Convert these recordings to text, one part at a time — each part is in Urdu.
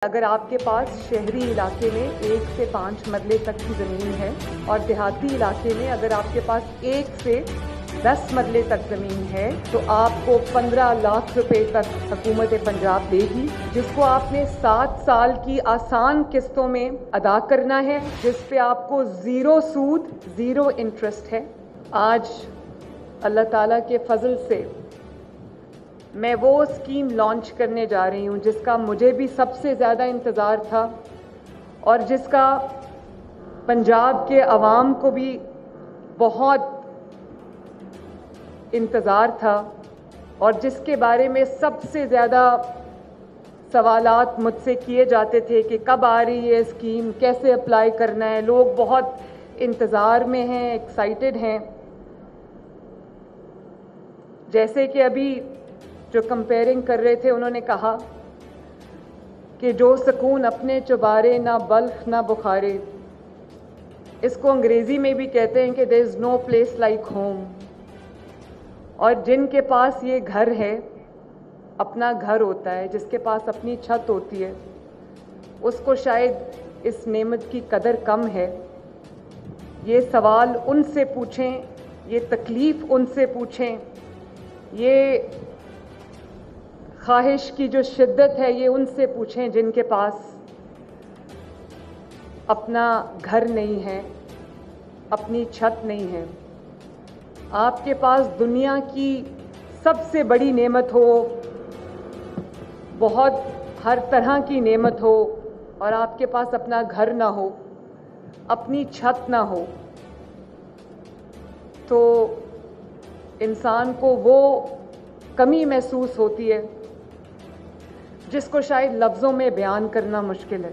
اگر آپ کے پاس شہری علاقے میں 1 سے 5 مرلے تک کی زمین ہے اور دیہاتی علاقے میں اگر آپ کے پاس 1 سے 10 مرلے تک زمین ہے تو آپ کو 15 لاکھ روپے تک حکومت پنجاب دے گی، جس کو آپ نے 7 سال کی آسان قسطوں میں ادا کرنا ہے، جس پہ آپ کو 0 سود 0 انٹرسٹ ہے۔ آج اللہ تعالیٰ کے فضل سے میں وہ اسکیم لانچ کرنے جا رہی ہوں جس کا مجھے بھی سب سے زیادہ انتظار تھا اور جس کا پنجاب کے عوام کو بھی بہت انتظار تھا اور جس کے بارے میں سب سے زیادہ سوالات مجھ سے کیے جاتے تھے کہ کب آ رہی ہے اسکیم، کیسے اپلائی کرنا ہے۔ لوگ بہت انتظار میں ہیں، ایکسائٹڈ ہیں۔ جیسے کہ ابھی جو کمپیئرنگ کر رہے تھے انہوں نے کہا کہ جو سکون اپنے چبارے نہ بلخ نہ بخارے، اس کو انگریزی میں بھی کہتے ہیں کہ there is no place like home۔ اور جن کے پاس یہ گھر ہے، اپنا گھر ہوتا ہے، جس کے پاس اپنی چھت ہوتی ہے، اس کو شاید اس نعمت کی قدر کم ہے۔ یہ سوال ان سے پوچھیں، یہ تکلیف ان سے پوچھیں، یہ خواہش کی جو شدت ہے یہ ان سے پوچھیں جن کے پاس اپنا گھر نہیں ہے، اپنی چھت نہیں ہے۔ آپ کے پاس دنیا کی سب سے بڑی نعمت ہو، بہت ہر طرح کی نعمت ہو، اور آپ کے پاس اپنا گھر نہ ہو، اپنی چھت نہ ہو، تو انسان کو وہ کمی محسوس ہوتی ہے جس کو شاید لفظوں میں بیان کرنا مشکل ہے۔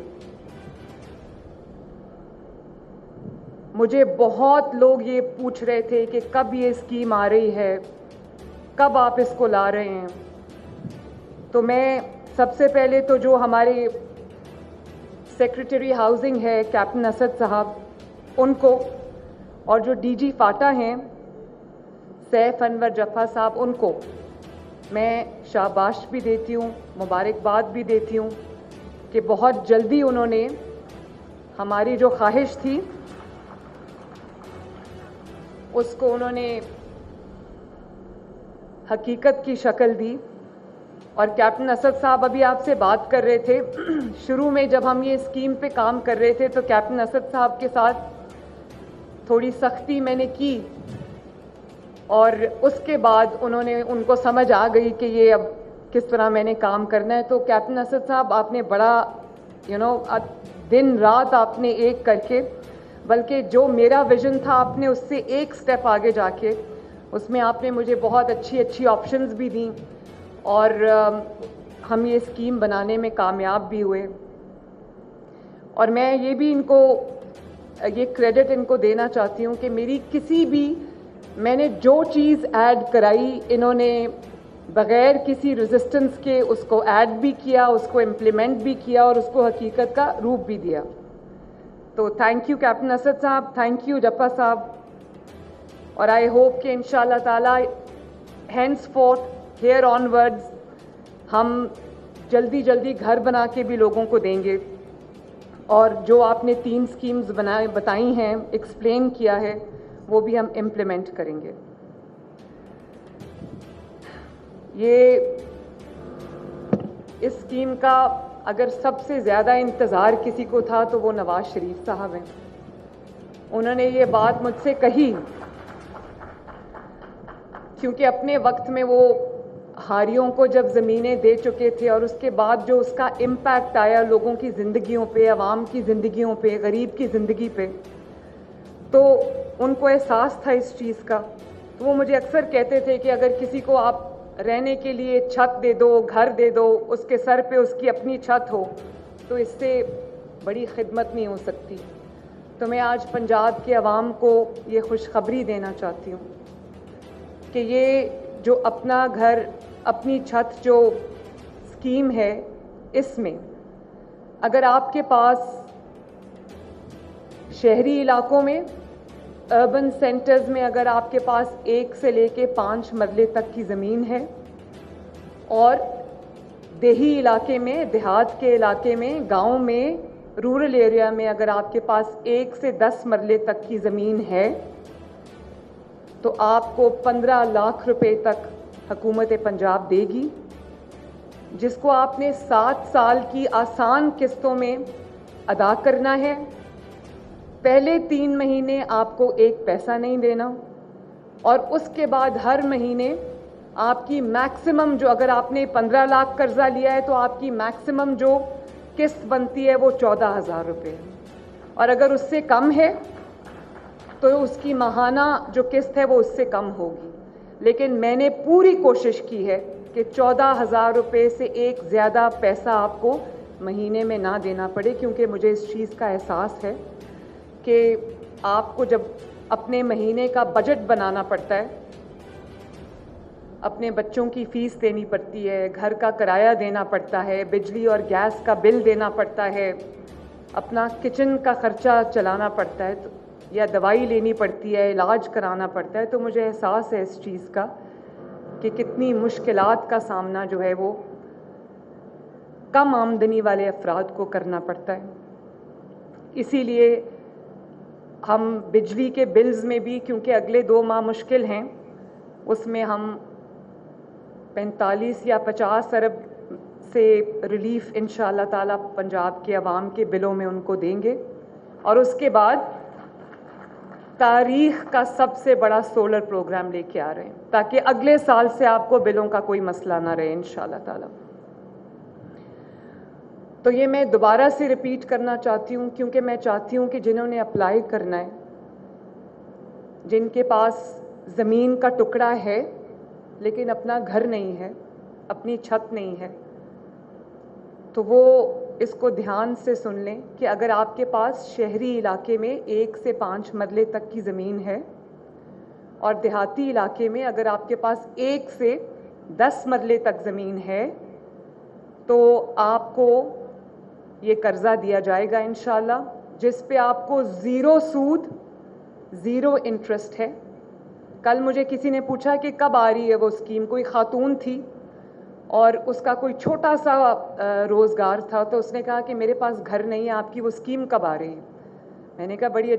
مجھے بہت لوگ یہ پوچھ رہے تھے کہ کب یہ اسکیم آ رہی ہے، کب آپ اس کو لا رہے ہیں۔ تو میں سب سے پہلے تو جو ہمارے سیکریٹری ہاؤسنگ ہے کیپٹن اسد صاحب، ان کو، اور جو ڈی جی فاٹا ہیں سیف انور جفا صاحب، ان کو میں شاباش بھی دیتی ہوں، مبارکباد بھی دیتی ہوں کہ بہت جلدی انہوں نے ہماری جو خواہش تھی اس کو انہوں نے حقیقت کی شکل دی۔ اور کیپٹن اسد صاحب ابھی آپ سے بات کر رہے تھے، شروع میں جب ہم یہ اسکیم پہ کام کر رہے تھے تو کیپٹن اسد صاحب کے ساتھ تھوڑی سختی میں نے کی، اور اس کے بعد ان کو سمجھ آ گئی کہ یہ اب کس طرح میں نے کام کرنا ہے۔ تو کیپٹن اسد صاحب، آپ نے بڑا دن رات آپ نے ایک کر کے، بلکہ جو میرا ویژن تھا آپ نے اس سے ایک سٹیپ آگے جا کے اس میں آپ نے مجھے بہت اچھی آپشنز بھی دیں، اور ہم یہ اسکیم بنانے میں کامیاب بھی ہوئے۔ اور میں یہ بھی ان کو یہ کریڈٹ ان کو دینا چاہتی ہوں کہ میری میں نے جو چیز ایڈ کرائی، انہوں نے بغیر کسی ریزسٹنس کے اس کو ایڈ بھی کیا، اس کو امپلیمنٹ بھی کیا، اور اس کو حقیقت کا روپ بھی دیا۔ تو تھینک یو کیپٹن اسد صاحب، تھینک یو جپا صاحب، اور آئی ہوپ کہ انشاءاللہ تعالی ہینس فورتھ ہیئر آن ورڈز ہم جلدی گھر بنا کے بھی لوگوں کو دیں گے، اور جو آپ نے 3 اسکیمز بتائی ہیں، ایکسپلین کیا ہے، وہ بھی ہم امپلیمنٹ کریں گے۔ اس اسکیم کا اگر سب سے زیادہ انتظار کسی کو تھا تو وہ نواز شریف صاحب ہیں۔ انہوں نے یہ بات مجھ سے کہی کیونکہ اپنے وقت میں وہ ہاریوں کو جب زمینیں دے چکے تھے، اور اس کے بعد جو اس کا امپیکٹ آیا لوگوں کی زندگیوں پہ، عوام کی زندگیوں پہ، غریب کی زندگی پہ، تو ان کو احساس تھا اس چیز کا۔ تو وہ مجھے اکثر کہتے تھے کہ اگر کسی کو آپ رہنے کے لیے چھت دے دو، گھر دے دو، اس کے سر پہ اس کی اپنی چھت ہو، تو اس سے بڑی خدمت نہیں ہو سکتی۔ تو میں آج پنجاب کے عوام کو یہ خوشخبری دینا چاہتی ہوں کہ یہ جو اپنا گھر اپنی چھت جو اسکیم ہے، اس میں اگر آپ کے پاس شہری علاقوں میں، اربن سینٹرز میں اگر آپ کے پاس 1 سے لے کے 5 مرلے تک کی زمین ہے، اور دیہی علاقے میں, دیہات کے علاقے میں, گاؤں میں, رورل ایریا میں اگر آپ کے پاس 1 سے 10 مرلے تک کی زمین ہے تو آپ کو 15 لاکھ روپے تک حکومت پنجاب دے گی, جس کو آپ نے 7 سال کی آسان قسطوں میں ادا کرنا ہے. پہلے 3 مہینے آپ کو 1 پیسہ نہیں دینا, اور اس کے بعد ہر مہینے آپ کی میکسیمم جو, اگر آپ نے 15 لاکھ قرضہ لیا ہے تو آپ کی میکسیمم جو قسط بنتی ہے وہ 14,000 روپے ہے, اور اگر اس سے کم ہے تو اس کی ماہانہ جو قسط ہے وہ اس سے کم ہوگی. لیکن میں نے پوری کوشش کی ہے کہ 14,000 روپے سے ایک زیادہ پیسہ آپ کو مہینے میں نہ دینا پڑے, کیونکہ مجھے اس چیز کا احساس ہے کہ آپ کو جب اپنے مہینے کا بجٹ بنانا پڑتا ہے, اپنے بچوں کی فیس دینی پڑتی ہے, گھر کا کرایہ دینا پڑتا ہے, بجلی اور گیس کا بل دینا پڑتا ہے, اپنا کچن کا خرچہ چلانا پڑتا ہے, یا دوائی لینی پڑتی ہے, علاج کرانا پڑتا ہے, تو مجھے احساس ہے اس چیز کا کہ کتنی مشکلات کا سامنا جو ہے وہ کم آمدنی والے افراد کو کرنا پڑتا ہے. اسی لیے ہم بجلی کے بلز میں بھی, کیونکہ اگلے 2 ماہ مشکل ہیں, اس میں ہم 45 یا 50 ارب سے ریلیف انشاءاللہ تعالیٰ پنجاب کے عوام کے بلوں میں ان کو دیں گے, اور اس کے بعد تاریخ کا سب سے بڑا سولر پروگرام لے کے آ رہے ہیں, تاکہ اگلے سال سے آپ کو بلوں کا کوئی مسئلہ نہ رہے انشاءاللہ تعالیٰ. تو یہ میں دوبارہ سے ریپیٹ کرنا چاہتی ہوں, کیونکہ میں چاہتی ہوں کہ جنہوں نے اپلائی کرنا ہے, جن کے پاس زمین کا ٹکڑا ہے لیکن اپنا گھر نہیں ہے, اپنی چھت نہیں ہے, تو وہ اس کو دھیان سے سن لیں کہ اگر آپ کے پاس شہری علاقے میں 1 سے 5 مرلے تک کی زمین ہے, اور دیہاتی علاقے میں اگر آپ کے پاس 1 سے 10 مرلے تک زمین ہے, تو آپ کو یہ قرضہ دیا جائے گا انشاءاللہ, جس پہ آپ کو 0 سود 0 انٹرسٹ ہے. کل مجھے کسی نے پوچھا کہ کب آ رہی ہے وہ اسکیم, کوئی خاتون تھی اور اس کا کوئی چھوٹا سا روزگار تھا, تو اس نے کہا کہ میرے پاس گھر نہیں ہے, آپ کی وہ اسکیم کب آ رہی ہے. میں نے کہا بڑی